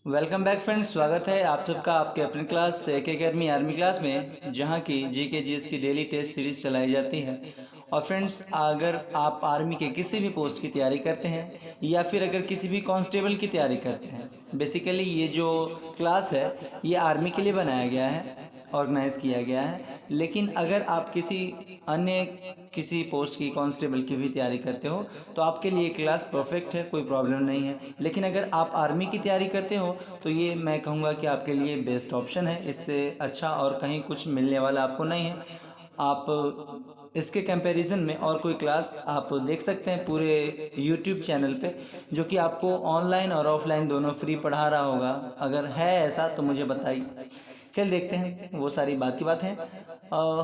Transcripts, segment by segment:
Welcome back friends, स्वागत है आप सबका आपके अपनी class AK academy army class में, जहां की GK GS की डेली टेस्ट सीरीज चलाई जाती है। और फ्रेंड्स, अगर आप आर्मी के किसी भी पोस्ट की तैयारी करते हैं या फिर अगर किसी भी कांस्टेबल की तैयारी करते हैं, बेसिकली ये जो क्लास है ये आर्मी के लिए बनाया गया है, ऑर्गेनाइज़ किया गया है। लेकिन अगर आप किसी पोस्ट की कांस्टेबल की भी तैयारी करते हो तो आपके लिए क्लास परफेक्ट है, कोई प्रॉब्लम नहीं है। लेकिन अगर आप आर्मी की तैयारी करते हो तो ये मैं कहूँगा कि आपके लिए बेस्ट ऑप्शन है। इससे अच्छा और कहीं कुछ मिलने वाला आपको नहीं है। आप इसके कंपैरिजन में और कोई क्लास आप देख सकते हैं पूरे यूट्यूब चैनल पे, जो कि आपको ऑनलाइन और ऑफलाइन दोनों फ्री पढ़ा रहा होगा। अगर है ऐसा तो मुझे बताइए। चल देखते हैं, वो सारी बात की बात है।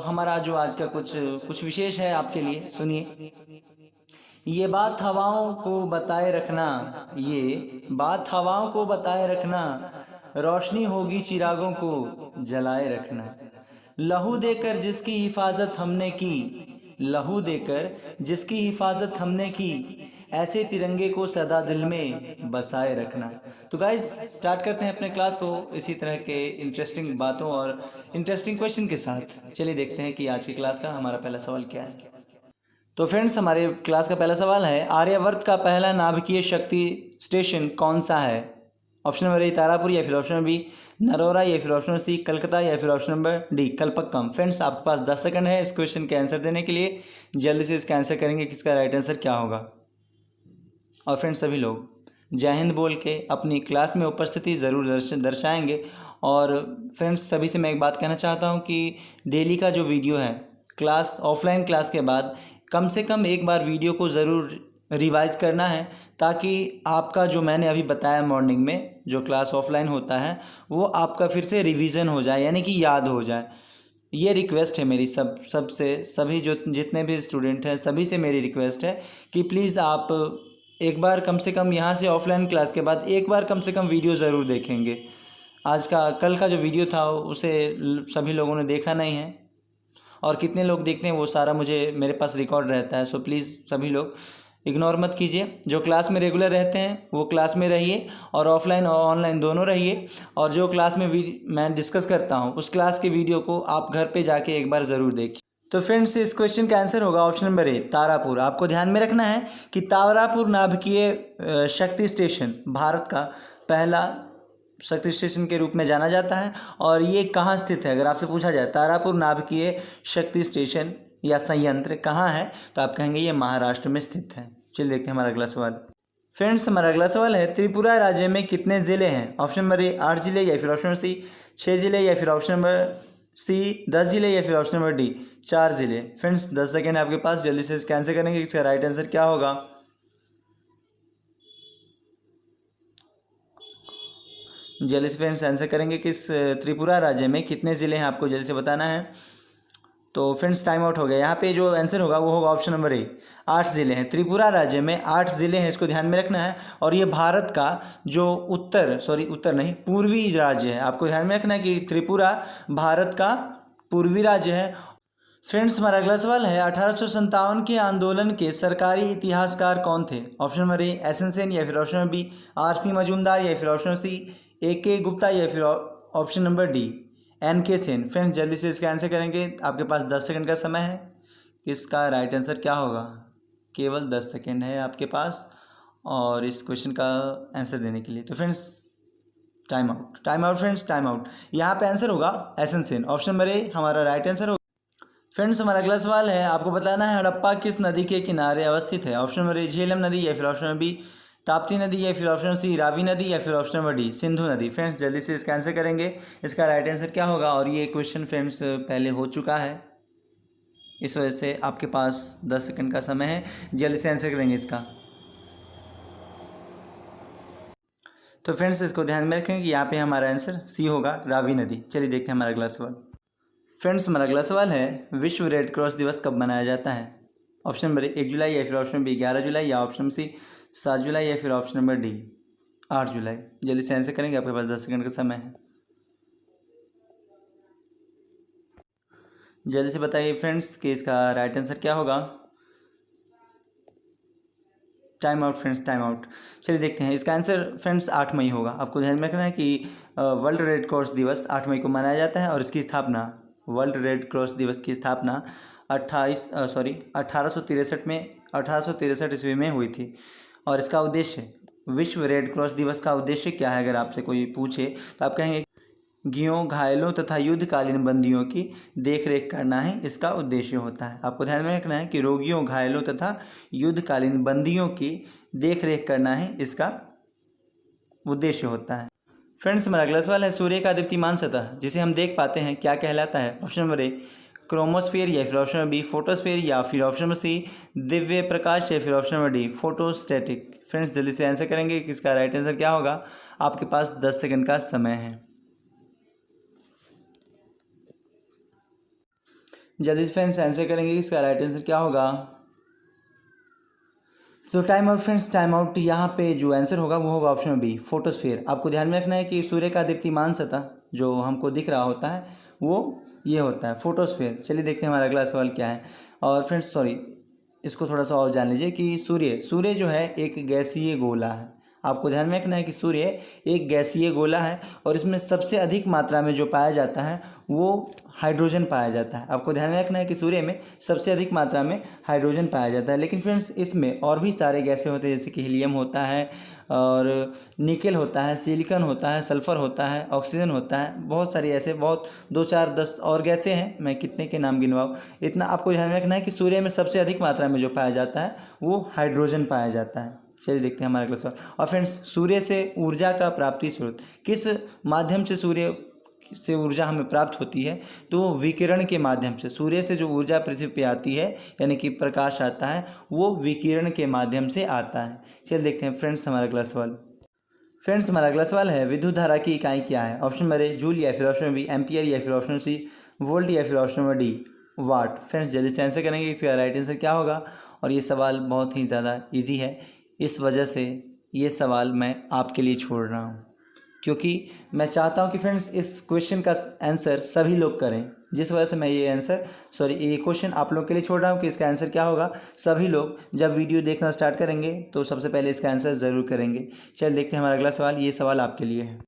हमारा जो आज का कुछ कुछ विशेष है आपके लिए, सुनिए। ये बात हवाओं को बताए रखना, ये बात हवाओं को बताए रखना, रोशनी होगी चिरागों को जलाए रखना। लहू देकर जिसकी हिफाजत हमने की, लहू देकर जिसकी हिफाजत हमने की, ऐसे तिरंगे को सदा दिल में बसाए रखना। तो गाइज, स्टार्ट करते हैं अपने क्लास को इसी तरह के इंटरेस्टिंग बातों और इंटरेस्टिंग क्वेश्चन के साथ। चलिए देखते हैं कि आज की क्लास का हमारा पहला सवाल क्या है। तो फ्रेंड्स, हमारे क्लास का पहला सवाल है, आर्यवर्त का पहला नाभिकीय शक्ति स्टेशन कौन सा है? ऑप्शन नंबर ए तारापुर, या फिर ऑप्शन नंबर बी नरोरा, या फिर ऑप्शन नंबर सी कलकत्ता, या फिर option number D Kalpakkam. Friends, आपके पास 10 सेकंड है इस क्वेश्चन के आंसर देने के लिए। जल्दी से इसका आंसर करेंगे कि इसका राइट आंसर क्या होगा। और फ्रेंड्स, सभी लोग जय हिंद बोल के अपनी क्लास में उपस्थिति ज़रूर दर्शाएंगे। और फ्रेंड्स, सभी से मैं एक बात कहना चाहता हूँ कि डेली का जो वीडियो है, क्लास ऑफलाइन क्लास के बाद कम से कम एक बार वीडियो को ज़रूर रिवाइज करना है, ताकि आपका जो मैंने अभी बताया मॉर्निंग में जो क्लास ऑफलाइन होता है वो आपका फिर से रिवीजन हो जाए, यानी कि याद हो जाए। ये रिक्वेस्ट है मेरी सबसे, सभी जो जितने भी स्टूडेंट हैं सभी से मेरी रिक्वेस्ट है कि प्लीज़ आप एक बार कम से कम यहाँ से ऑफलाइन क्लास के बाद एक बार कम से कम वीडियो ज़रूर देखेंगे। कल का जो वीडियो था उसे सभी लोगों ने देखा नहीं है, और कितने लोग देखते हैं वो सारा मुझे मेरे पास रिकॉर्ड रहता है। सो प्लीज़ सभी लोग इग्नोर मत कीजिए। जो क्लास में रेगुलर रहते हैं वो क्लास में रहिए, और ऑफलाइन और ऑनलाइन दोनों रहिए। और जो क्लास में मैं डिस्कस करता हूँ उस क्लास के वीडियो को आप घर पे जाके एक बार ज़रूर देखिए। तो फ्रेंड्स, इस क्वेश्चन का आंसर होगा ऑप्शन नंबर ए तारापुर। आपको ध्यान में रखना है कि तारापुर नाभिकीय शक्ति स्टेशन भारत का पहला शक्ति स्टेशन के रूप में जाना जाता है। और ये कहाँ स्थित है? अगर आपसे पूछा जाए तारापुर नाभिकीय शक्ति स्टेशन या संयंत्र कहाँ है, तो आप कहेंगे ये महाराष्ट्र में स्थित है। चलिए देखते हैं हमारा अगला सवाल। फ्रेंड्स, हमारा अगला सवाल है, त्रिपुरा राज्य में कितने ज़िले हैं? ऑप्शन नंबर ए 8 जिले, या फिर ऑप्शन नंबर सी 6 जिले, या फिर ऑप्शन नंबर सी 10 जिले, या फिर ऑप्शन नंबर डी 4 जिले। फ्रेंड्स, 10 सेकेंड है आपके पास, जल्दी से इसका आंसर करेंगे। इसका राइट आंसर क्या होगा? जल्दी से फ्रेंड्स आंसर करेंगे कि इस त्रिपुरा राज्य में कितने ज़िले हैं, आपको जल्दी से बताना है। तो फ्रेंड्स, टाइम आउट हो गया। यहाँ पे जो आंसर होगा वो होगा ऑप्शन नंबर ए 8 ज़िले हैं। त्रिपुरा राज्य में 8 ज़िले हैं, इसको ध्यान में रखना है। और ये भारत का जो उत्तर नहीं, पूर्वी राज्य है। आपको ध्यान में रखना है कि त्रिपुरा भारत का पूर्वी राज्य है। फ्रेंड्स, हमारा अगला सवाल है, 1857 के आंदोलन के सरकारी इतिहासकार कौन थे? Option number A SN Sen, या फिर option number B RC Majumdar, या फिर option number C AK Gupta, या फिर option number D NK Sen. Friends, जल्दी से इसका आंसर करेंगे। आपके पास 10 सेकंड का समय है। इसका राइट आंसर क्या होगा? केवल 10 सेकंड है आपके पास और इस क्वेश्चन का आंसर देने के लिए। तो friends, time out friends, time out. यहाँ पे आंसर होगा SN सेन। ऑप्शन नंबर ए हमारा राइट आंसर होगा। फ्रेंड्स, हमारा अगला सवाल है, आपको बताना है हड़प्पा किस नदी के किनारे अवस्थित है? ऑप्शन नंबर ए झेलम नदी, या फिर ऑप्शन नंबर बी ताप्ती नदी, या फिर ऑप्शन नंबर सी रावी नदी, या फिर ऑप्शन नंबर डी सिंधु नदी। फ्रेंड्स, जल्दी से इसका आंसर करेंगे। इसका राइट आंसर क्या होगा? और ये क्वेश्चन फ्रेंड्स पहले हो चुका है, इस वजह से आपके पास 10 सेकंड का समय है। जल्दी से आंसर करेंगे इसका। तो फ्रेंड्स, इसको ध्यान में रखें कि यहाँ पे हमारा आंसर सी होगा, रावी नदी। चलिए देखते हैं हमारा अगला सवाल। फ्रेंड्स, हमारा अगला सवाल है, विश्व रेड क्रॉस दिवस कब मनाया जाता है? ऑप्शन नंबर 1 जुलाई, या फिर ऑप्शन बी 11 जुलाई, या ऑप्शन सी 7 जुलाई, या फिर ऑप्शन नंबर डी 8 जुलाई। जल्दी से आंसर करेंगे, आपके पास 10 सेकंड का समय है। जल्दी से बताइए फ्रेंड्स कि इसका राइट आंसर क्या होगा। Time out friends, time out. चलिए देखते हैं इसका आंसर फ्रेंड्स 8 मई होगा। आपको ध्यान में रखना है कि वर्ल्ड रेड क्रॉस दिवस 8 मई को मनाया जाता है और इसकी स्थापना, वर्ल्ड रेड क्रॉस दिवस की स्थापना 1863 ईस्वी में हुई थी। और इसका उद्देश्य, विश्व रेड क्रॉस दिवस का उद्देश्य क्या है, अगर आपसे कोई पूछे तो आप कहेंगे रोगियों, घायलों तथा युद्धकालीन बंदियों की देखरेख करना ही इसका उद्देश्य होता है। आपको ध्यान में रखना है कि रोगियों, घायलों तथा युद्धकालीन बंदियों की देखरेख करना ही इसका उद्देश्य होता है। फ्रेंड्स हमारा अगला सवाल है, सूर्य का दीप्तिमान सतह जिसे हम देख पाते हैं क्या कहलाता है? ऑप्शन नंबर ए क्रोमोस्फीयर, या फिर ऑप्शन नंबर बी फोटोस्फीयर, या फिर ऑप्शन नंबर सी दिव्य प्रकाश, या फिर ऑप्शन नंबर डी फोटोस्टैटिक। फ्रेंड्स जल्दी से आंसर करेंगे कि इसका राइट आंसर क्या होगा। आपके पास 10 सेकंड का समय है, जल्दी से फ्रेंड्स आंसर करेंगे कि इसका राइट आंसर क्या होगा। तो time out friends, time out. यहाँ पे जो आंसर होगा वो होगा ऑप्शन बी फोटोस्फीयर। आपको ध्यान में रखना है कि सूर्य का दीप्तिमान सतह जो हमको दिख रहा होता है वो ये होता है फोटोस्फीयर। चलिए देखते हैं हमारा अगला सवाल क्या है। और फ्रेंड्स सॉरी, इसको थोड़ा सा और जान लीजिए कि सूर्य जो है एक गैसीय गोला है। आपको ध्यान में रखना है कि सूर्य एक गैसीय गोला है और इसमें सबसे अधिक मात्रा में जो पाया जाता है वो हाइड्रोजन पाया जाता है। आपको ध्यान में रखना है कि सूर्य में सबसे अधिक मात्रा में हाइड्रोजन पाया जाता है, लेकिन फ्रेंड्स इसमें और भी सारे गैसें होते हैं, जैसे कि हीलियम होता है और निकेल होता है, सिलिकॉन होता है, सल्फर होता है, ऑक्सीजन होता है, बहुत सारी ऐसे बहुत 2, 4, 10 और गैसें हैं, मैं कितने के नाम गिनवाऊँ। इतना आपको ध्यान में रखना है कि सूर्य में सबसे अधिक मात्रा में जो पाया जाता है वो हाइड्रोजन पाया जाता है। चलिए देखते हैं हमारा अगला सवाल। और फ्रेंड्स सूर्य से ऊर्जा का प्राप्ति स्रोत, किस माध्यम से सूर्य से ऊर्जा हमें प्राप्त होती है? तो विकिरण के माध्यम से। सूर्य से जो ऊर्जा पृथ्वी पे आती है यानी कि प्रकाश आता है वो विकिरण के माध्यम से आता है। चलिए देखते हैं फ्रेंड्स हमारा अगला सवाल। फ्रेंड्स हमारा अगला सवाल है, विद्युत धारा की इकाई क्या है? ऑप्शन नंबर ए जूल, या फिर ऑप्शन बी एम्पियर, या फिर ऑप्शन सी वोल्ट, या फिर ऑप्शन नंबर डी वाट। फ्रेंड्स जल्दी से आंसर करेंगे इसका राइट आंसर क्या होगा। और ये सवाल बहुत ही ज़्यादा ईजी है, इस वजह से ये सवाल मैं आपके लिए छोड़ रहा हूँ, क्योंकि मैं चाहता हूँ कि फ्रेंड्स इस क्वेश्चन का आंसर सभी लोग करें, जिस वजह से मैं ये क्वेश्चन आप लोग के लिए छोड़ रहा हूँ कि इसका आंसर क्या होगा। सभी लोग जब वीडियो देखना स्टार्ट करेंगे तो सबसे पहले इसका आंसर ज़रूर करेंगे। चल देखते हैं हमारा अगला सवाल, ये सवाल आपके लिए है।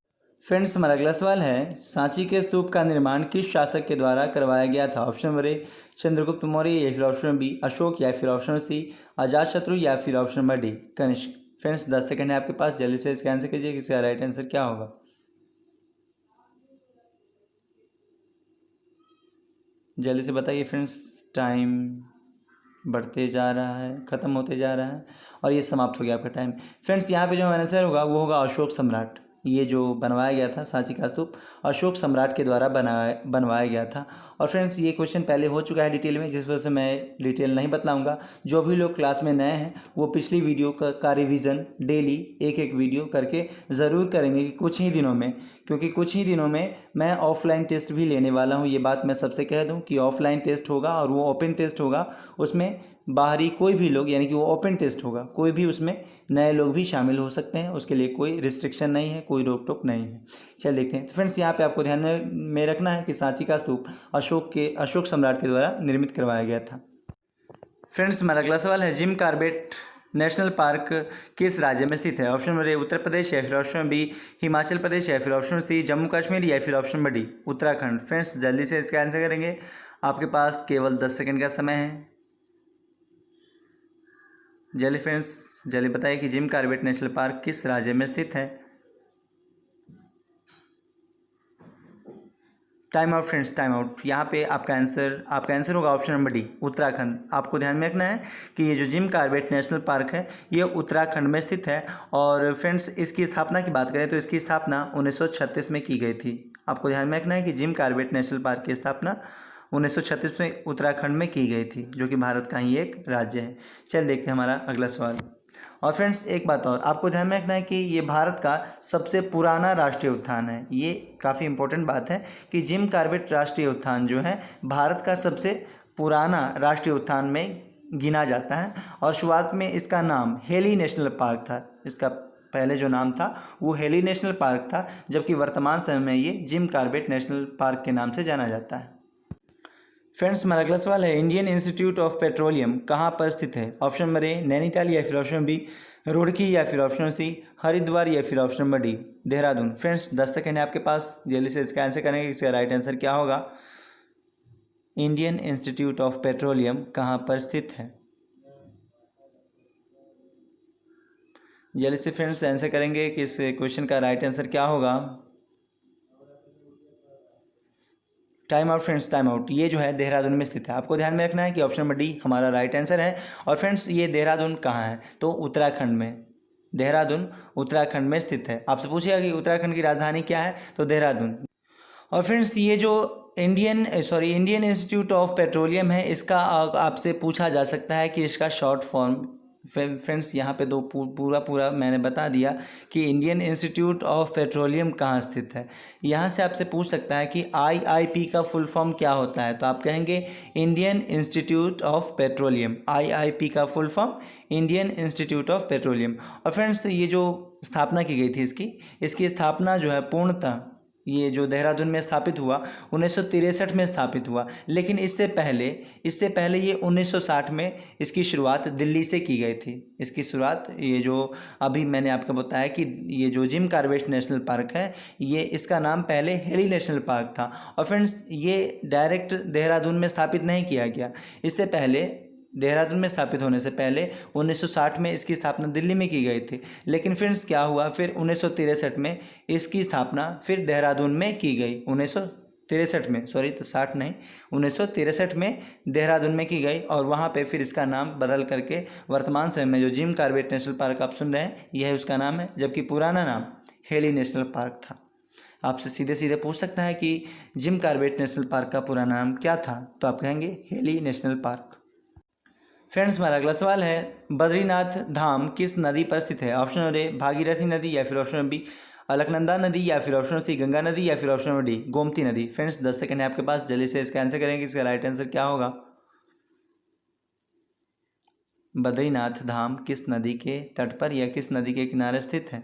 फ्रेंड्स हमारा अगला सवाल है, सांची के स्तूप का निर्माण किस शासक के द्वारा करवाया गया था? ऑप्शन नंबर ए चंद्रगुप्त मौर्य, या फिर ऑप्शन बी अशोक, या फिर ऑप्शन सी अजातशत्रु, या फिर option number D Kanishka. Friends 10 second है आपके पास, जल्दी से इसका आंसर कीजिए कि इसका राइट आंसर क्या होगा। जल्दी से बताइए फ्रेंड्स, टाइम बढ़ते जा रहा है, ख़त्म होते जा रहा है और ये समाप्त हो गया आपका टाइम। फ्रेंड्स यहाँ पे जो आंसर होगा वो होगा अशोक सम्राट। ये जो बनवाया गया था सांची का स्तूप अशोक सम्राट के द्वारा बनवाया गया था। और फ्रेंड्स ये क्वेश्चन पहले हो चुका है डिटेल में, जिस वजह से मैं डिटेल नहीं बतलाऊंगा। जो भी लोग क्लास में नए हैं वो पिछली वीडियो का रिवीजन डेली एक वीडियो करके ज़रूर करेंगे कि कुछ ही दिनों में, क्योंकि कुछ ही दिनों में मैं ऑफलाइन टेस्ट भी लेने वाला हूँ। ये बात मैं सबसे कह दूँ कि ऑफलाइन टेस्ट होगा और वो ओपन टेस्ट होगा, उसमें बाहरी कोई भी लोग, यानी कि वो ओपन टेस्ट होगा, कोई भी उसमें नए लोग भी शामिल हो सकते हैं, उसके लिए कोई रिस्ट्रिक्शन नहीं है, कोई रोक टोक नहीं है। चल देखते हैं। तो फ्रेंड्स यहाँ पे आपको ध्यान में रखना है कि सांची का स्तूप अशोक सम्राट के द्वारा निर्मित करवाया गया था। फ्रेंड्स हमारा अगला सवाल है, जिम कॉर्बेट नेशनल पार्क किस राज्य में स्थित है? ऑप्शन नंबर ए उत्तर प्रदेश, या फिर ऑप्शन बी हिमाचल प्रदेश, या फिर ऑप्शन सी जम्मू कश्मीर, या फिर option number D Uttarakhand. Friends जल्दी से इसका आंसर करेंगे, आपके पास केवल 10 सेकंड का समय है। जल्दी फ्रेंड्स जल्दी बताइए कि जिम कॉर्बेट नेशनल पार्क किस राज्य में स्थित है। Time out friends, time out. यहाँ पे आपका आंसर होगा ऑप्शन नंबर डी उत्तराखंड। आपको ध्यान में रखना है कि ये जो जिम कॉर्बेट नेशनल पार्क है ये उत्तराखंड में स्थित है। और फ्रेंड्स इसकी स्थापना की बात करें तो इसकी स्थापना 1936 में की गई थी। आपको ध्यान में रखना है कि जिम कॉर्बेट नेशनल पार्क की स्थापना 1936 में उत्तराखंड में की गई थी, जो कि भारत का ही एक राज्य है। चल देखते हैं हमारा अगला सवाल। और फ्रेंड्स एक बात और आपको ध्यान में रखना है कि ये भारत का सबसे पुराना राष्ट्रीय उद्यान है। ये काफ़ी इंपॉर्टेंट बात है कि जिम कॉर्बेट राष्ट्रीय उद्यान जो है भारत का सबसे पुराना राष्ट्रीय उद्यान में गिना जाता है। और शुरुआत में इसका नाम हेली नेशनल पार्क था। इसका पहले जो नाम था वो हेली नेशनल पार्क था, जबकि वर्तमान समय में ये जिम कॉर्बेट नेशनल पार्क के नाम से जाना जाता है। फ्रेंड्स हमारा अगला सवाल है, इंडियन इंस्टीट्यूट ऑफ पेट्रोलियम कहाँ पर स्थित है? ऑप्शन नंबर ए नैनीताल, या फिर ऑप्शन बी रुड़की, या फिर ऑप्शन सी हरिद्वार, या फिर option number D Dehradun. Friends 10 second है आपके पास, जल्दी से इसका आंसर करेंगे। इसका राइट आंसर क्या होगा? इंडियन इंस्टीट्यूट ऑफ पेट्रोलियम कहाँ पर स्थित है? जल्दी से फ्रेंड्स आंसर करेंगे कि इस क्वेश्चन का राइट आंसर क्या होगा। Time out friends, time out. ये जो है देहरादून में स्थित है। आपको ध्यान में रखना है कि ऑप्शन नंबर डी हमारा राइट आंसर है। और फ्रेंड्स ये देहरादून कहाँ है? तो उत्तराखंड में। देहरादून उत्तराखंड में स्थित है। आपसे पूछेगा कि उत्तराखंड की राजधानी क्या है, तो देहरादून। और फ्रेंड्स ये जो इंडियन इंस्टीट्यूट ऑफ पेट्रोलियम है, इसका आपसे पूछा जा सकता है कि इसका शॉर्ट फॉर्म। फ्रेंड्स यहाँ पे पूरा मैंने बता दिया कि इंडियन इंस्टीट्यूट ऑफ पेट्रोलियम कहाँ स्थित है। यहाँ से आपसे पूछ सकता है कि IIP का फुल फॉर्म क्या होता है, तो आप कहेंगे Indian institute of petroleum. IIP का full form Indian institute of petroleum. और फ्रेंड्स ये जो स्थापना की गई थी इसकी स्थापना जो है पूर्णतः ये जो देहरादून में स्थापित हुआ 1963 में स्थापित हुआ। लेकिन इससे पहले ये 1960 में इसकी शुरुआत दिल्ली से की गई थी। इसकी शुरुआत ये जो अभी मैंने आपको बताया कि ये जो जिम कॉर्बेट नेशनल पार्क है, ये इसका नाम पहले हेली नेशनल पार्क था। और फ्रेंड्स ये डायरेक्ट देहरादून में स्थापित नहीं किया गया। इससे पहले देहरादून में स्थापित होने से पहले 1960 में इसकी स्थापना दिल्ली में की गई थी। लेकिन फ्रेंड्स क्या हुआ, फिर 1963 में इसकी स्थापना फिर देहरादून में की गई। 1963 में, सॉरी तो 60 नहीं, 1963 में देहरादून में की गई। और वहाँ पे फिर इसका नाम बदल करके वर्तमान समय में जो जिम कॉर्बेट नेशनल पार्क आप सुन रहे हैं, यह उसका नाम है, जबकि पुराना नाम हेली नेशनल पार्क था। आपसे सीधे सीधे पूछ सकता है कि जिम कॉर्बेट नेशनल पार्क का पुराना नाम क्या था, तो आप कहेंगे हेली नेशनल पार्क। फ्रेंड्स हमारा अगला सवाल है, बद्रीनाथ धाम किस नदी पर स्थित है? ऑप्शन नंबर ए भागीरथी नदी, या फिर ऑप्शन नंबर बी अलकनंदा नदी, या फिर ऑप्शन सी गंगा नदी, या फिर ऑप्शन नंबर डी गोमती नदी। फ्रेंड्स 10 सेकंड है आपके पास, जल्दी से इसका आंसर करेंगे। इसका राइट आंसर क्या होगा? बद्रीनाथ धाम किस नदी के तट पर या किस नदी के किनारे स्थित है?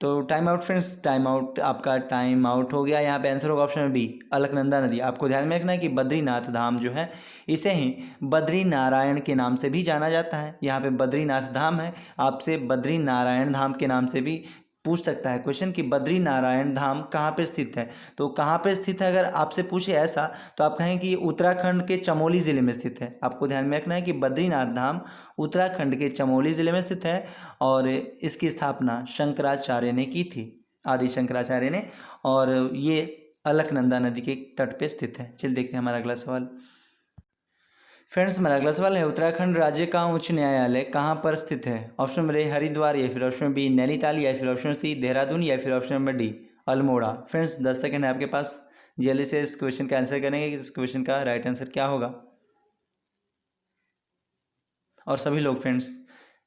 तो time out friends, time out, आपका टाइम आउट हो गया। यहाँ पे आंसर होगा ऑप्शन बी अलकनंदा नदी। आपको ध्यान में रखना है कि बद्रीनाथ धाम जो है इसे ही बद्री नारायण के नाम से भी जाना जाता है। यहाँ पे बद्रीनाथ धाम है, आपसे बद्री नारायण धाम के नाम से भी पूछ सकता है क्वेश्चन कि बद्री नारायण धाम कहाँ पे स्थित है। तो कहाँ पे स्थित है अगर आपसे पूछे ऐसा, तो आप कहें कि उत्तराखंड के चमोली ज़िले में स्थित है। आपको ध्यान में रखना है कि बद्रीनाथ धाम उत्तराखंड के चमोली ज़िले में स्थित है। और इसकी स्थापना शंकराचार्य ने की थी, आदि शंकराचार्य ने। और ये अलकनंदा नदी के तट पे स्थित है। चलिए देखते हैं हमारा अगला सवाल। फ्रेंड्स हमारा अगला सवाल है, उत्तराखंड राज्य का उच्च न्यायालय कहाँ पर स्थित है? ऑप्शन नंबर ए हरिद्वार, या फिर ऑप्शन बी नैनीताल, या फिर ऑप्शन सी देहरादून, या फिर option number D Almora. Friends 10 second है आपके पास, जल्दी से इस क्वेश्चन का आंसर करेंगे कि इस क्वेश्चन का राइट आंसर क्या होगा। और सभी लोग फ्रेंड्स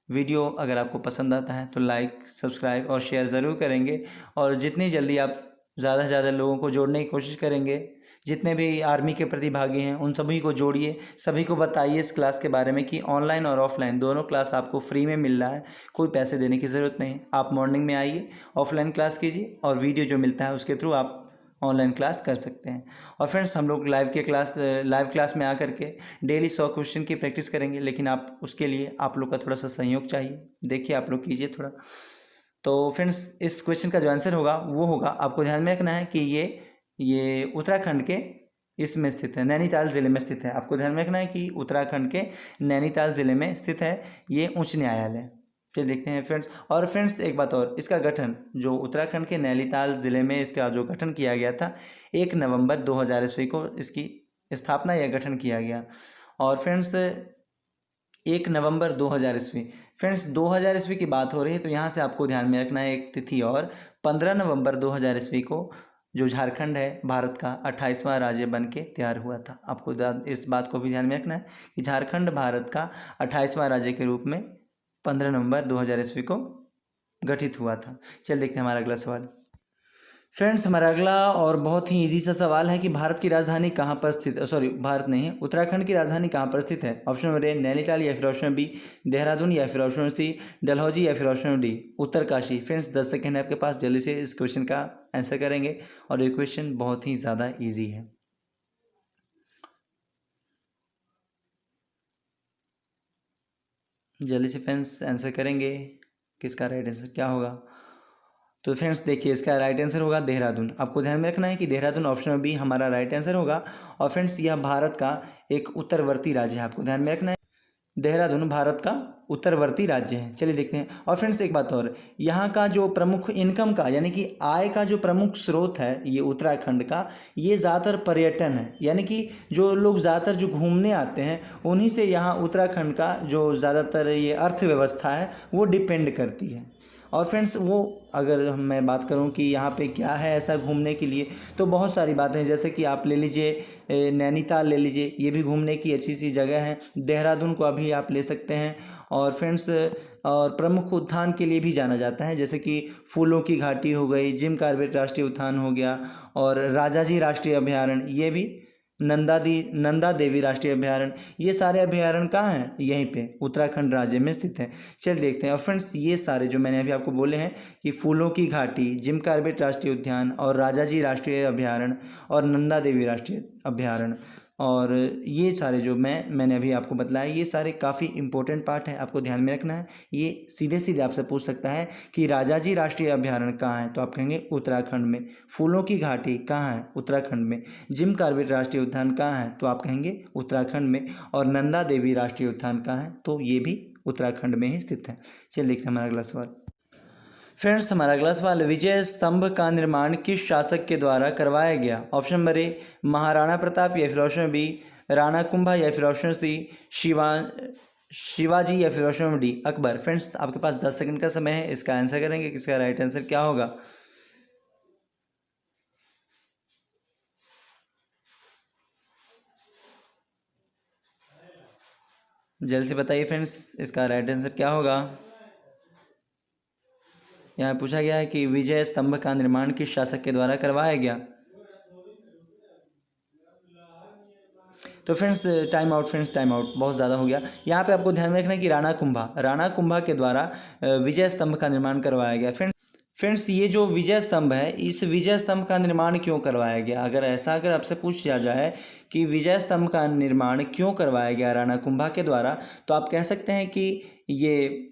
वीडियो अगर आपको पसंद आता है तो लाइक, सब्सक्राइब और शेयर ज़रूर करेंगे। और जितनी जल्दी आप ज़्यादा से ज़्यादा लोगों को जोड़ने की कोशिश करेंगे। जितने भी आर्मी के प्रतिभागी हैं उन सभी को जोड़िए, सभी को बताइए इस क्लास के बारे में कि ऑनलाइन और ऑफलाइन दोनों क्लास आपको फ्री में मिल रहा है, कोई पैसे देने की ज़रूरत नहीं। आप मॉर्निंग में आइए, ऑफलाइन क्लास कीजिए, और वीडियो जो मिलता है उसके थ्रू आप ऑनलाइन क्लास कर सकते हैं। और फ्रेंड्स हम लोग लाइव क्लास में आकर के डेली 100 क्वेश्चन की प्रैक्टिस करेंगे। लेकिन आप उसके लिए आप लोग का थोड़ा सा सहयोग चाहिए। देखिए आप लोग कीजिए थोड़ा। तो फ्रेंड्स इस क्वेश्चन का जो आंसर होगा वो होगा, आपको ध्यान में रखना है कि ये उत्तराखंड के इसमें स्थित है, नैनीताल ज़िले में स्थित है। आपको ध्यान में रखना है कि उत्तराखंड के नैनीताल ज़िले में स्थित है ये उच्च न्यायालय। चलिए देखते हैं फ्रेंड्स। और फ्रेंड्स एक बात और, इसका गठन जो उत्तराखंड के नैनीताल ज़िले में इसका जो गठन किया गया था 1 नवंबर 2000 ईस्वी को इसकी स्थापना या गठन किया गया। और फ्रेंड्स 1 नवंबर 2000 ईस्वी, फ्रेंड्स 2000 ईस्वी की बात हो रही है तो यहाँ से आपको ध्यान में रखना है एक तिथि और, 15 नवंबर 2000 ईस्वी को जो झारखंड है भारत का 28वां राज्य बन के तैयार हुआ था। आपको इस बात को भी ध्यान में रखना है कि झारखंड भारत का 28वां राज्य के रूप में 15 नवंबर 2000 ईस्वी को गठित हुआ था। चल देखते हैं हमारा अगला सवाल। फ्रेंड्स हमारा अगला और बहुत ही इजी सा सवाल है कि भारत की राजधानी कहाँ पर स्थित, सॉरी भारत नहीं है, उत्तराखंड की राजधानी कहाँ पर स्थित है। ऑप्शन नंबर ए नैनीताल, या फिर ऑप्शन बी देहरादून, या फिर ऑप्शन सी डलहौजी, या फिर option D Uttarkashi. Friends 10 second है आपके पास, जल्दी से इस क्वेश्चन का आंसर करेंगे और ये क्वेश्चन बहुत ही ज़्यादा ईजी है। जल्दी से फ्रेंड्स आंसर करेंगे किसका राइट आंसर क्या होगा। तो फ्रेंड्स देखिए, इसका राइट आंसर होगा देहरादून। आपको ध्यान में रखना है कि देहरादून ऑप्शन बी हमारा राइट आंसर होगा। और फ्रेंड्स यह भारत का एक उत्तरवर्ती राज्य है, आपको ध्यान में रखना है देहरादून भारत का उत्तरवर्ती राज्य है। चलिए देखते हैं। और फ्रेंड्स एक बात और, यहाँ का जो प्रमुख इनकम का यानी कि आय का जो प्रमुख स्रोत है ये उत्तराखंड का, ये ज़्यादातर पर्यटन है। यानी कि जो लोग ज़्यादातर जो घूमने आते हैं उन्हीं से यहाँ उत्तराखंड का जो ज़्यादातर ये अर्थव्यवस्था है वो डिपेंड करती है। और फ्रेंड्स वो अगर मैं बात करूं कि यहाँ पे क्या है ऐसा घूमने के लिए, तो बहुत सारी बातें हैं। जैसे कि आप ले लीजिए नैनीताल ले लीजिए, ये भी घूमने की अच्छी सी जगह है। देहरादून को अभी आप ले सकते हैं। और फ्रेंड्स और प्रमुख उद्यान के लिए भी जाना जाता है, जैसे कि फूलों की घाटी हो गई, जिम कॉर्बेट राष्ट्रीय उद्यान हो गया, और राजाजी राष्ट्रीय अभयारण्य, ये भी नंदा देवी राष्ट्रीय अभयारण्य, ये सारे अभयारण्य कहाँ हैं, यहीं पे उत्तराखंड राज्य में स्थित हैं। चल देखते हैं। और फ्रेंड्स ये सारे जो मैंने अभी आपको बोले हैं कि फूलों की घाटी, जिम कॉर्बेट राष्ट्रीय उद्यान, और राजाजी राष्ट्रीय अभयारण्य, और नंदा देवी राष्ट्रीय अभयारण्य, और ये सारे जो मैंने अभी आपको बतलाया, ये सारे काफ़ी इंपॉर्टेंट पार्ट है, आपको ध्यान में रखना है। ये सीधे सीधे आपसे पूछ सकता है कि राजाजी राष्ट्रीय अभयारण्य कहाँ है, तो आप कहेंगे उत्तराखंड में। फूलों की घाटी कहाँ है, उत्तराखंड में। जिम कॉर्बेट राष्ट्रीय उद्यान कहाँ है, तो आप कहेंगे उत्तराखंड में। और नंदा देवी राष्ट्रीय उद्यान कहाँ है, तो ये भी उत्तराखंड में ही स्थित है। चलिए देखते हैं हमारा अगला सवाल। फ्रेंड्स हमारा अगला सवाल, विजय स्तंभ का निर्माण किस शासक के द्वारा करवाया गया। ऑप्शन नंबर ए महाराणा प्रताप, या फिर ऑप्शन बी राणा कुंभा, या फिर ऑप्शन सी शिवाजी, या फिर option number D Akbar. Friends आपके पास 10 सेकंड का समय है, इसका आंसर करेंगे किसका राइट आंसर क्या होगा। जल्दी से बताइए फ्रेंड्स, इसका राइट आंसर क्या होगा। यहाँ पूछा गया है कि विजय स्तंभ का निर्माण किस शासक के द्वारा करवाया गया। तो friends time out, friends time out बहुत ज़्यादा हो गया। यहाँ पे आपको ध्यान में रखना है कि राणा कुंभा के द्वारा विजय स्तंभ का निर्माण करवाया गया। फ्रेंड्स ये जो विजय स्तंभ है, इस विजय स्तंभ का निर्माण क्यों करवाया गया, अगर आपसे पूछा जाए कि विजय स्तंभ का निर्माण क्यों करवाया गया राणा कुंभा के द्वारा, तो आप कह सकते हैं कि ये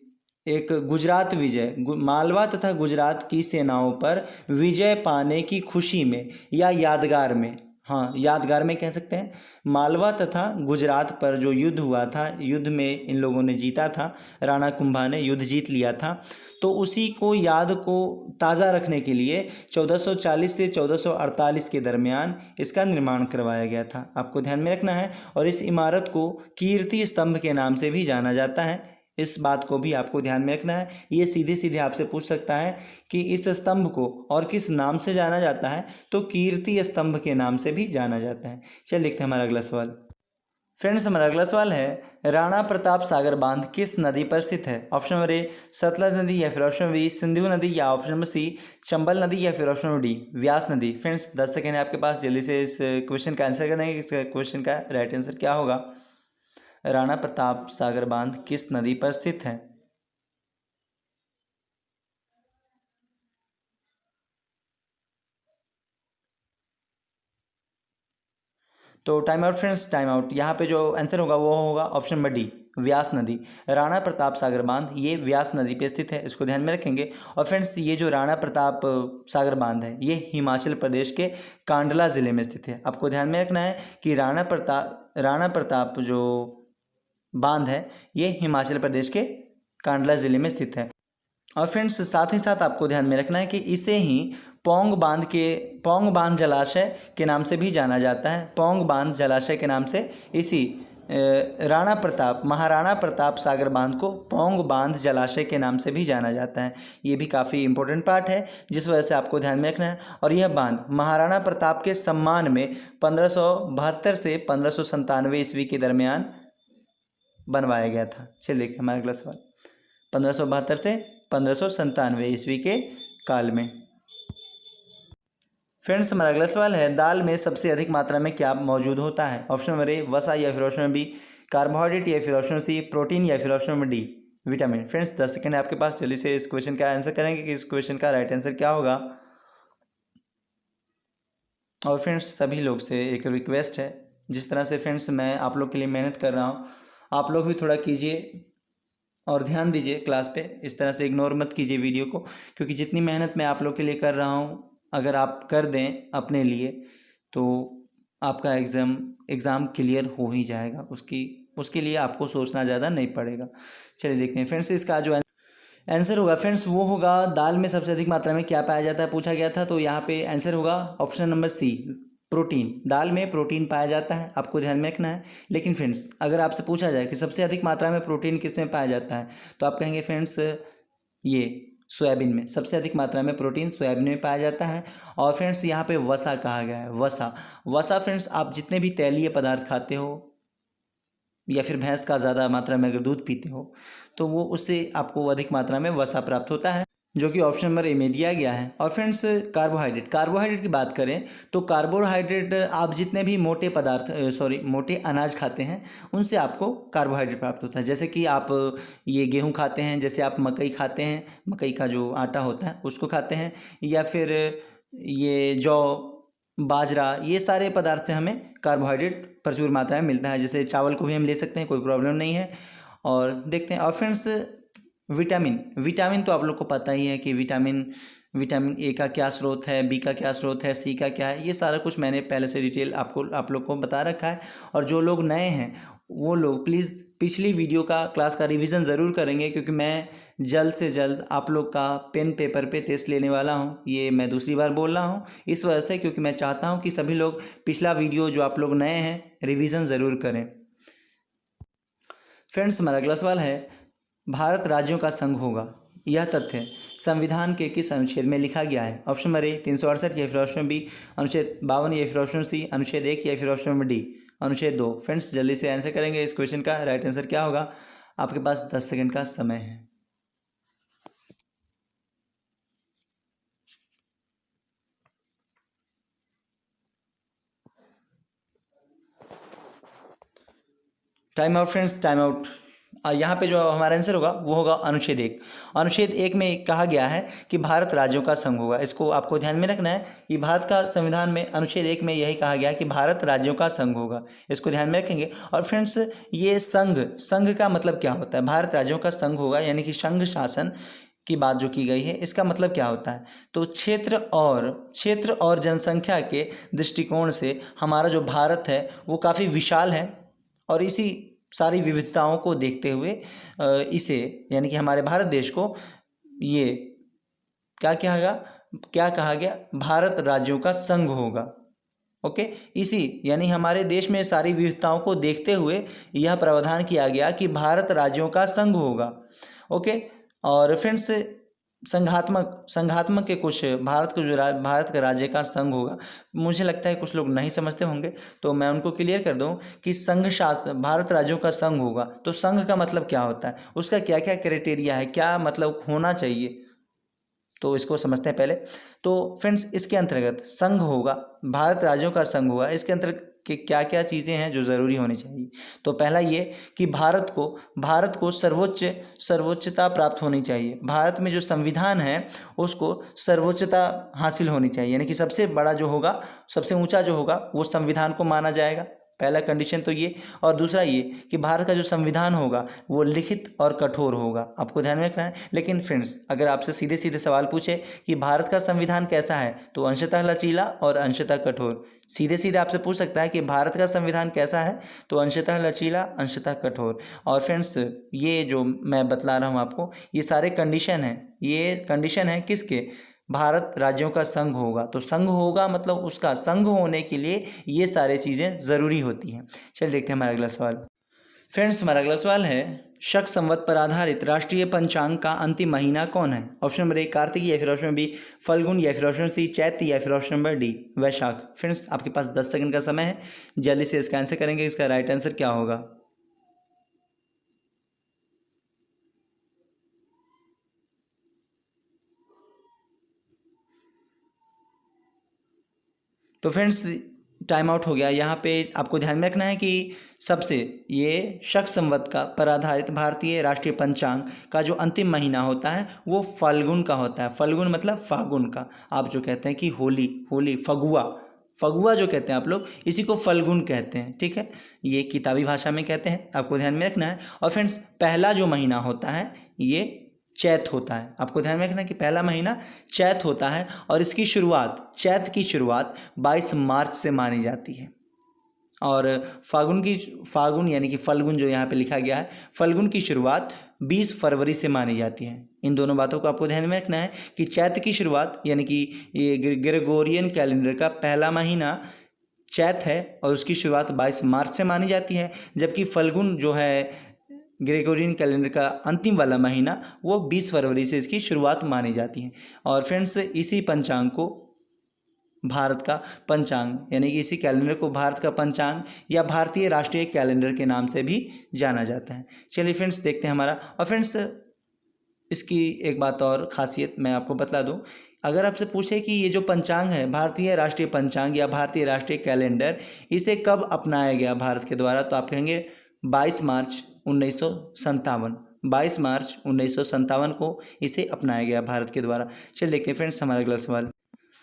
एक गुजरात विजय, मालवा तथा गुजरात की सेनाओं पर विजय पाने की खुशी में या यादगार में, हाँ यादगार में कह सकते हैं। मालवा तथा गुजरात पर जो युद्ध हुआ था, युद्ध में इन लोगों ने जीता था, राणा कुंभा ने युद्ध जीत लिया था, तो उसी को याद को ताज़ा रखने के लिए 1440 से 1448 के दरमियान इसका निर्माण करवाया गया था, आपको ध्यान में रखना है। और इस इमारत को कीर्ति स्तंभ के नाम से भी जाना जाता है, इस बात को भी आपको ध्यान में रखना है। ये सीधे सीधे आपसे पूछ सकता है कि इस स्तंभ को और किस नाम से जाना जाता है, तो कीर्ति स्तंभ के नाम से भी जाना जाता है। चलिए देखते हैं हमारा अगला सवाल। फ्रेंड्स हमारा अगला सवाल है, राणा प्रताप सागर बांध किस नदी पर स्थित है। ऑप्शन नंबर ए सतलज नदी, या फिर ऑप्शन बी सिंधु नदी, या ऑप्शन नंबर सी चंबल नदी, या फिर ऑप्शन नंबर डी व्यास नदी। फ्रेंड्स 10 सेकेंड है आपके पास, जल्दी से इस क्वेश्चन का आंसर करेंगे, इस क्वेश्चन का राइट आंसर क्या होगा। राणा प्रताप सागर बांध किस नदी पर स्थित है। तो time out friends, time out. यहाँ पे जो आंसर होगा वो होगा ऑप्शन नंबर डी व्यास नदी। राणा प्रताप सागर बांध ये व्यास नदी पे स्थित है, इसको ध्यान में रखेंगे। और फ्रेंड्स ये जो राणा प्रताप सागर बांध है ये हिमाचल प्रदेश के कांडला ज़िले में स्थित है, आपको ध्यान में रखना है कि राणा प्रताप जो बांध है ये हिमाचल प्रदेश के कांडला ज़िले में स्थित है। और फ्रेंड्स साथ ही साथ आपको ध्यान में रखना है कि इसे ही पौंग बांध जलाशय के नाम से भी जाना जाता है। पौंग बांध जलाशय के नाम से इसी महाराणा प्रताप सागर बांध को पौंग बांध जलाशय के नाम से भी जाना जाता है। ये भी काफ़ी इंपॉर्टेंट पार्ट है, जिस वजह से आपको ध्यान में रखना है। और यह बांध महाराणा प्रताप के सम्मान में 1572 से 1597 ईस्वी के दरमियान बनवाया गया था। चलिए देखिए हमारा अगला सवाल। 1572 से 1597 ईस्वी के काल में। फ्रेंड्स हमारा अगला सवाल है, दाल में सबसे अधिक मात्रा में क्या मौजूद होता है? ऑप्शन नंबर ए वसा, या फिर ऑप्शन नंबर बी कार्बोहाइड्रेट, या फिर ऑप्शन सी प्रोटीन, या फिर option number D vitamin. Friends 10 second है आपके पास, जल्दी से इस क्वेश्चन का आंसर करेंगे कि इस क्वेश्चन का राइट आंसर क्या होगा। और फ्रेंड्स सभी लोग से एक रिक्वेस्ट है, जिस तरह से फ्रेंड्स मैं आप लोग के लिए मेहनत कर रहा हूँ, आप लोग भी थोड़ा कीजिए और ध्यान दीजिए क्लास पे। इस तरह से इग्नोर मत कीजिए वीडियो को, क्योंकि जितनी मेहनत मैं आप लोग के लिए कर रहा हूँ, अगर आप कर दें अपने लिए तो आपका एग्ज़ाम क्लियर हो ही जाएगा। उसके लिए आपको सोचना ज़्यादा नहीं पड़ेगा। चलिए देखते हैं फ्रेंड्स, इसका जो आंसर होगा फ्रेंड्स वो होगा, दाल में सबसे अधिक मात्रा में क्या पाया जाता है पूछा गया था, तो यहाँ पे आंसर होगा ऑप्शन नंबर सी प्रोटीन। दाल में प्रोटीन पाया जाता है, आपको ध्यान में रखना है। लेकिन फ्रेंड्स अगर आपसे पूछा जाए कि सबसे अधिक मात्रा में प्रोटीन किस में पाया जाता है, तो आप कहेंगे फ्रेंड्स ये सोयाबीन में सबसे अधिक मात्रा में प्रोटीन सोयाबीन में पाया जाता है। और फ्रेंड्स यहाँ पे वसा कहा गया है, वसा। वसा फ्रेंड्स आप जितने भी तैलीय पदार्थ खाते हो, या फिर भैंस का ज़्यादा मात्रा में अगर दूध पीते हो, तो वो उससे आपको अधिक मात्रा में वसा प्राप्त होता है, जो कि ऑप्शन नंबर ए में दिया गया है। और फ्रेंड्स कार्बोहाइड्रेट की बात करें तो कार्बोहाइड्रेट आप जितने भी मोटे पदार्थ मोटे अनाज खाते हैं, उनसे आपको कार्बोहाइड्रेट प्राप्त होता है। जैसे कि आप ये गेहूं खाते हैं, जैसे आप मकई खाते हैं, मकई का जो आटा होता है उसको खाते हैं, या फिर ये जौ बाजरा, ये सारे पदार्थ से हमें कार्बोहाइड्रेट प्रचुर मात्रा में मिलता है। जैसे चावल को भी हम ले सकते हैं, कोई प्रॉब्लम नहीं है। और देखते हैं। और फ्रेंड्स विटामिन विटामिन तो आप लोग को पता ही है कि विटामिन ए का क्या स्रोत है, बी का क्या स्रोत है, सी का क्या है, ये सारा कुछ मैंने पहले से डिटेल आप लोग को बता रखा है। और जो लोग नए हैं वो लोग प्लीज़ पिछली वीडियो का क्लास का रिवीजन ज़रूर करेंगे, क्योंकि मैं जल्द से जल्द आप लोग का पेन पेपर पे टेस्ट लेने वाला हूँ। ये मैं दूसरी बार बोल रहा हूँ इस वजह से, क्योंकि मैं चाहता हूँ कि सभी लोग पिछला वीडियो जो आप लोग नए हैं रिवीजन ज़रूर करें। फ्रेंड्स हमारा अगला सवाल है, भारत राज्यों का संघ होगा, यह तथ्य संविधान के किस अनुच्छेद में लिखा गया है? ऑप्शन नंबर ए 368, या फिर ऑप्शन बी अनुच्छेद 52, या फिर ऑप्शन सी अनुच्छेद 1, या फिर ऑप्शन नंबर डी अनुच्छेद 2। फ्रेंड्स जल्दी से आंसर करेंगे इस क्वेश्चन का राइट आंसर क्या होगा। आपके पास 10 सेकंड का समय है। Time out friends, time out. यहाँ पे जो हमारा आंसर होगा वो होगा अनुच्छेद 1। अनुच्छेद 1 में कहा गया है कि भारत राज्यों का संघ होगा। इसको आपको ध्यान में रखना है कि भारत का संविधान में अनुच्छेद 1 में यही कहा गया है कि भारत राज्यों का संघ होगा। इसको ध्यान में रखेंगे। और फ्रेंड्स ये संघ का मतलब क्या होता है? भारत राज्यों का संघ होगा, यानी कि संघ शासन की बात जो की गई है, इसका मतलब क्या होता है? तो क्षेत्र और जनसंख्या के दृष्टिकोण से हमारा जो भारत है वो काफ़ी विशाल है। और इसी सारी विविधताओं को देखते हुए इसे, यानी कि हमारे भारत देश को, ये क्या कहा गया? भारत राज्यों का संघ होगा। ओके। इसी यानी हमारे देश में सारी विविधताओं को देखते हुए यह प्रावधान किया गया कि भारत राज्यों का संघ होगा। ओके। और फ्रेंड्स संघात्मक के कुछ भारत का राज्य का संघ होगा, मुझे लगता है कुछ लोग नहीं समझते होंगे, तो मैं उनको क्लियर कर दूं कि संघ शास्त्र भारत राज्यों का संघ होगा। तो संघ का मतलब क्या होता है, उसका क्या क्या क्राइटेरिया है, क्या मतलब होना चाहिए, तो इसको समझते हैं पहले। तो फ्रेंड्स इसके अंतर्गत संघ होगा, भारत राज्यों का संघ होगा, इसके अंतर्गत कि क्या क्या चीज़ें हैं जो ज़रूरी होनी चाहिए। तो पहला ये कि भारत को सर्वोच्चता प्राप्त होनी चाहिए। भारत में जो संविधान है उसको सर्वोच्चता हासिल होनी चाहिए, यानी कि सबसे बड़ा जो होगा, सबसे ऊंचा जो होगा वो संविधान को माना जाएगा। पहला कंडीशन तो ये। और दूसरा ये कि भारत का जो संविधान होगा वो लिखित और कठोर होगा, आपको ध्यान में रखना है। लेकिन फ्रेंड्स अगर आपसे सीधे सीधे सवाल पूछे कि भारत का संविधान कैसा है, तो अंशतः लचीला और अंशतः कठोर। सीधे सीधे आपसे पूछ सकता है कि भारत का संविधान कैसा है, तो अंशतः लचीला अंशतः कठोर। और फ्रेंड्स ये जो मैं बतला रहा हूँ आपको, ये सारे कंडीशन हैं, ये कंडीशन है किसके? भारत राज्यों का संघ होगा। तो संघ होगा मतलब उसका संघ होने के लिए ये सारे चीज़ें ज़रूरी होती हैं। चलिए देखते हैं हमारा अगला सवाल। फ्रेंड्स हमारा अगला सवाल है, शक संवत पर आधारित राष्ट्रीय पंचांग का अंतिम महीना कौन है? ऑप्शन नंबर ए कार्तिक, या फिर ऑप्शन बी फल्गुन, या फिर ऑप्शन सी चैत्र, या फिर ऑप्शन नंबर डी वैशाख। फ्रेंड्स आपके पास 10 सेकंड का समय है, जल्दी से इसका आंसर करेंगे। इसका राइट आंसर क्या होगा? तो फ्रेंड्स टाइम आउट हो गया। यहाँ पे आपको ध्यान में रखना है कि सबसे ये शक संवत का पर आधारित भारतीय राष्ट्रीय पंचांग का जो अंतिम महीना होता है वो फाल्गुन का होता है। फाल्गुन मतलब फागुन का। आप जो कहते हैं कि होली फगुआ, फगुआ जो कहते हैं आप लोग, इसी को फल्गुन कहते हैं। ठीक है, ये किताबी भाषा में कहते हैं, आपको ध्यान में रखना है। और फ्रेंड्स पहला जो महीना होता है ये चैत होता है। आपको ध्यान में रखना है कि पहला महीना चैत होता है और इसकी शुरुआत, चैत की शुरुआत 22 मार्च से मानी जाती है। और फागुन यानी कि फल्गुन जो यहाँ पे लिखा गया है, फल्गुन की शुरुआत 20 फरवरी से मानी जाती है। इन दोनों बातों को आपको ध्यान में रखना है कि चैत की शुरुआत यानी कि ये ग्रेगोरियन कैलेंडर का पहला महीना चैत है और उसकी शुरुआत 22 मार्च से मानी जाती है, जबकि फल्गुन जो है ग्रेगोरियन कैलेंडर का अंतिम वाला महीना वो 20 फरवरी से इसकी शुरुआत मानी जाती है। और फ्रेंड्स इसी पंचांग को भारत का पंचांग यानी कि इसी कैलेंडर को भारत का पंचांग या भारतीय राष्ट्रीय कैलेंडर के नाम से भी जाना जाता है। चलिए फ्रेंड्स देखते हैं हमारा। और फ्रेंड्स इसकी एक बात और ख़ासियत मैं आपको बता दूं, अगर आपसे पूछे कि ये जो पंचांग है भारतीय राष्ट्रीय पंचांग या भारतीय राष्ट्रीय कैलेंडर, इसे कब अपनाया गया भारत के द्वारा, तो आप कहेंगे 22 मार्च 1957। 22 मार्च 1957 को इसे अपनाया गया भारत के द्वारा। चलिए देखते हैं फ्रेंड्स हमारा अगला सवाल।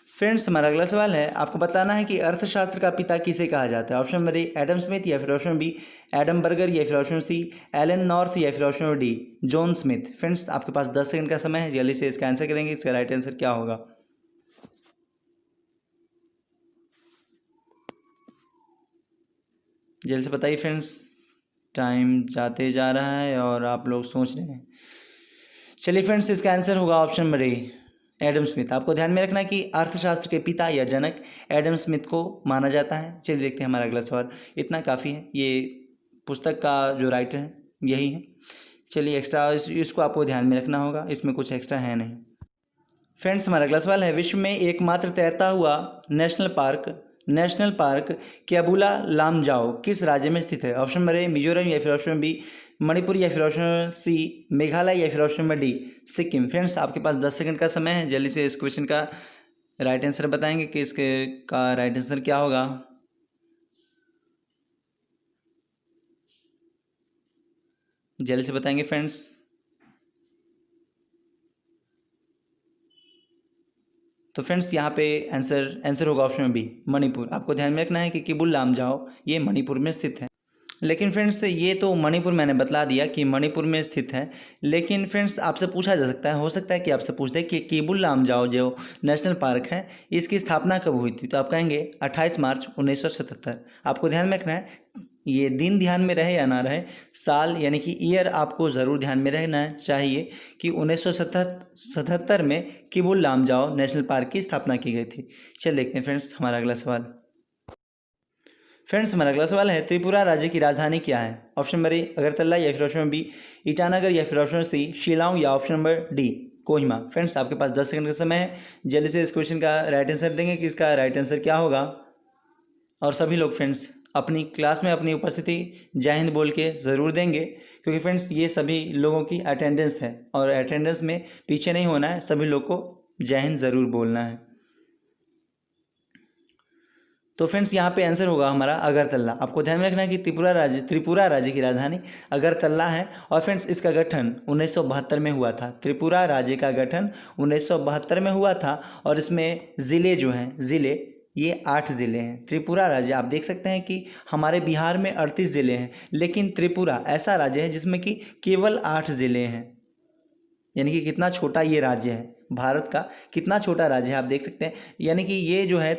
फ्रेंड्स हमारा अगला सवाल है, आपको बताना है कि अर्थशास्त्र का पिता किसे कहा जाता है। ऑप्शन नंबर ए एडम स्मिथ, या फिर ऑप्शन बी एडम बर्गर, या फिर ऑप्शन सी एलन नॉर्थ, या फिर option number D John Smith. Friends आपके पास 10 सेकंड का समय है, जल्दी से इसका आंसर करेंगे। इसका राइट आंसर क्या होगा? जल्दी से बताइए फ्रेंड्स, टाइम जाते जा रहा है और आप लोग सोच रहे हैं। चलिए फ्रेंड्स इसका आंसर होगा ऑप्शन नंबर ए एडम स्मिथ। आपको ध्यान में रखना है कि अर्थशास्त्र के पिता या जनक एडम स्मिथ को माना जाता है। चलिए देखते हैं हमारा अगला सवाल। इतना काफ़ी है, ये पुस्तक का जो राइटर है यही है। चलिए एक्स्ट्रा इसको आपको ध्यान में रखना होगा, इसमें कुछ एक्स्ट्रा है नहीं। फ्रेंड्स हमारा अगला सवाल है, विश्व में एकमात्र तैरता हुआ नेशनल पार्क कैबुला लामजाओ किस राज्य में स्थित है। ऑप्शन नंबर ए मिजोरम, या फिर ऑप्शन बी मणिपुर, या फिर ऑप्शन सी मेघालय, या फिर option number D Sikkim. Friends आपके पास 10 सेकंड का समय है, जल्दी से इस क्वेश्चन का राइट आंसर बताएंगे कि इसके का राइट आंसर क्या होगा। जल्दी से बताएंगे फ्रेंड्स। तो फ्रेंड्स यहाँ पे आंसर होगा ऑप्शन बी मणिपुर। आपको ध्यान में रखना है कि किबुल लामजाओ ये मणिपुर में स्थित है। लेकिन फ्रेंड्स ये तो मणिपुर मैंने बतला दिया कि मणिपुर में स्थित है, लेकिन फ्रेंड्स आपसे पूछा जा सकता है, हो सकता है कि आपसे पूछ दे कि केबुल लामजाओ जो नेशनल पार्क है इसकी स्थापना कब हुई थी, तो आप कहेंगे 28 मार्च 1977। आपको ध्यान में रखना है, ये दिन ध्यान में रहे या ना रहे, साल यानी कि ईयर आपको ज़रूर ध्यान में रहना चाहिए कि 1977 में किबुल लामजाओ नेशनल पार्क की स्थापना की गई थी। चल देखते हैं फ्रेंड्स हमारा अगला सवाल। फ्रेंड्स हमारा अगला सवाल है, त्रिपुरा राज्य की राजधानी क्या है। ऑप्शन नंबर ए अगरतला, या फिर ऑप्शन बी ईटानगर, या फिर ऑप्शन सी शिलांग, या option number D Kohima. Friends आपके पास 10 सेकंड का समय है, जल्दी से इस क्वेश्चन का राइट आंसर देंगे कि इसका राइट आंसर क्या होगा। और सभी लोग फ्रेंड्स अपनी क्लास में अपनी उपस्थिति जय हिंद बोल के ज़रूर देंगे, क्योंकि फ्रेंड्स ये सभी लोगों की अटेंडेंस है और अटेंडेंस में पीछे नहीं होना है, सभी लोग को जय हिंद ज़रूर बोलना है। तो फ्रेंड्स यहाँ पे आंसर होगा हमारा अगरतला। आपको ध्यान में रखना है कि त्रिपुरा राज्य की राजधानी अगरतला है। और फ्रेंड्स इसका गठन 1972 में हुआ था। त्रिपुरा राज्य का गठन 1972 में हुआ था और इसमें ज़िले जो हैं, ज़िले ये 8 ज़िले हैं। त्रिपुरा राज्य आप देख सकते हैं कि हमारे बिहार में 38 ज़िले हैं, लेकिन त्रिपुरा ऐसा राज्य है जिसमें कि केवल 8 ज़िले हैं। यानी कि कितना छोटा ये राज्य है, भारत का कितना छोटा राज्य है आप देख सकते हैं। यानी कि ये जो है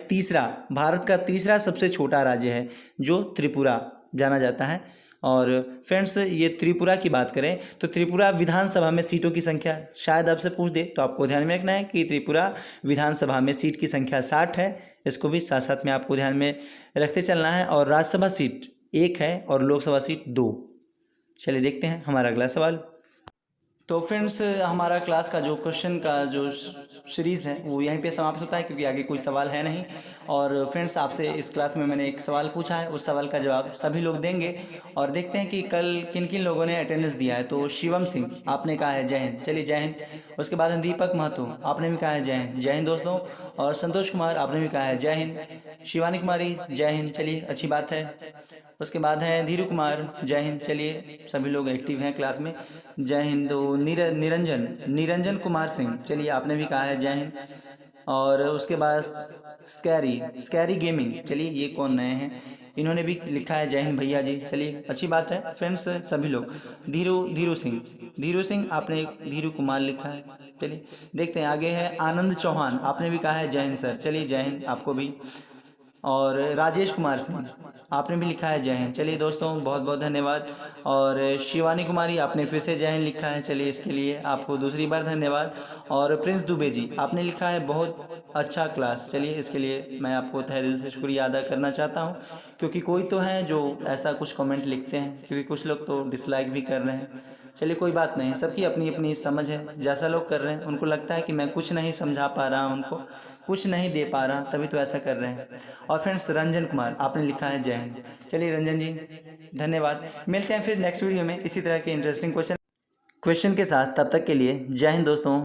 भारत का तीसरा सबसे छोटा राज्य है जो त्रिपुरा जाना जाता है। और फ्रेंड्स ये त्रिपुरा की बात करें तो त्रिपुरा विधानसभा में सीटों की संख्या शायद आपसे पूछ दे, तो आपको ध्यान में रखना है कि त्रिपुरा विधानसभा में सीट की संख्या 60 है। इसको भी साथ साथ में आपको ध्यान में रखते चलना है। और राज्यसभा सीट 1 है और लोकसभा सीट 2। चलिए देखते हैं हमारा अगला सवाल। तो फ्रेंड्स हमारा क्लास का जो क्वेश्चन का जो सीरीज़ है वो यहीं पे समाप्त होता है, क्योंकि आगे कोई सवाल है नहीं। और फ्रेंड्स आपसे इस क्लास में मैंने एक सवाल पूछा है, उस सवाल का जवाब सभी लोग देंगे और देखते हैं कि कल किन किन लोगों ने अटेंडेंस दिया है। तो शिवम सिंह आपने कहा है जय हिंद, चलिए जय हिंद। उसके बाद है दीपक महतो, आपने भी कहा है जय हिंद, जय हिंद दोस्तों। और संतोष कुमार आपने भी कहा है जय हिंद। शिवानी कुमारी जय हिंद, चलिए अच्छी बात है। उसके बाद है धीरू कुमार जय हिंद, चलिए सभी लोग एक्टिव हैं क्लास में, जय हिंद। निरंजन निरंजन कुमार सिंह, चलिए आपने भी कहा है जय हिंद। और उसके बाद स्कैरी स्कैरी गेमिंग, चलिए ये कौन नए हैं, इन्होंने भी लिखा है जय हिंद भैया जी, चलिए अच्छी बात है फ्रेंड्स सभी लोग। धीरू सिंह आपने धीरू कुमार लिखा है, चलिए देखते हैं आगे है। आनंद चौहान आपने भी कहा है जय हिंद सर, चलिए जय हिंद आपको भी। और राजेश कुमार सिंह आपने भी लिखा है जय हिंद, चलिए दोस्तों बहुत बहुत धन्यवाद। और शिवानी कुमारी आपने फिर से जय हिंद लिखा है, चलिए इसके लिए आपको दूसरी बार धन्यवाद। और प्रिंस दुबे जी आपने लिखा है बहुत अच्छा क्लास, चलिए इसके लिए मैं आपको तहे दिल से शुक्रिया अदा करना चाहता हूँ, क्योंकि कोई तो हैं जो ऐसा कुछ कमेंट लिखते हैं, क्योंकि कुछ लोग तो डिसलाइक भी कर रहे हैं। चलिए कोई बात नहीं, सबकी अपनी अपनी समझ है, जैसा लोग कर रहे हैं उनको लगता है कि मैं कुछ नहीं समझा पा रहा, उनको कुछ नहीं दे पा रहा, तभी तो ऐसा कर रहे हैं। और फ्रेंड्स रंजन कुमार आपने लिखा है जय हिंद, चलिए रंजन जी धन्यवाद। मिलते हैं फिर नेक्स्ट वीडियो में इसी तरह के इंटरेस्टिंग क्वेश्चन के साथ, तब तक के लिए जय हिंद दोस्तों।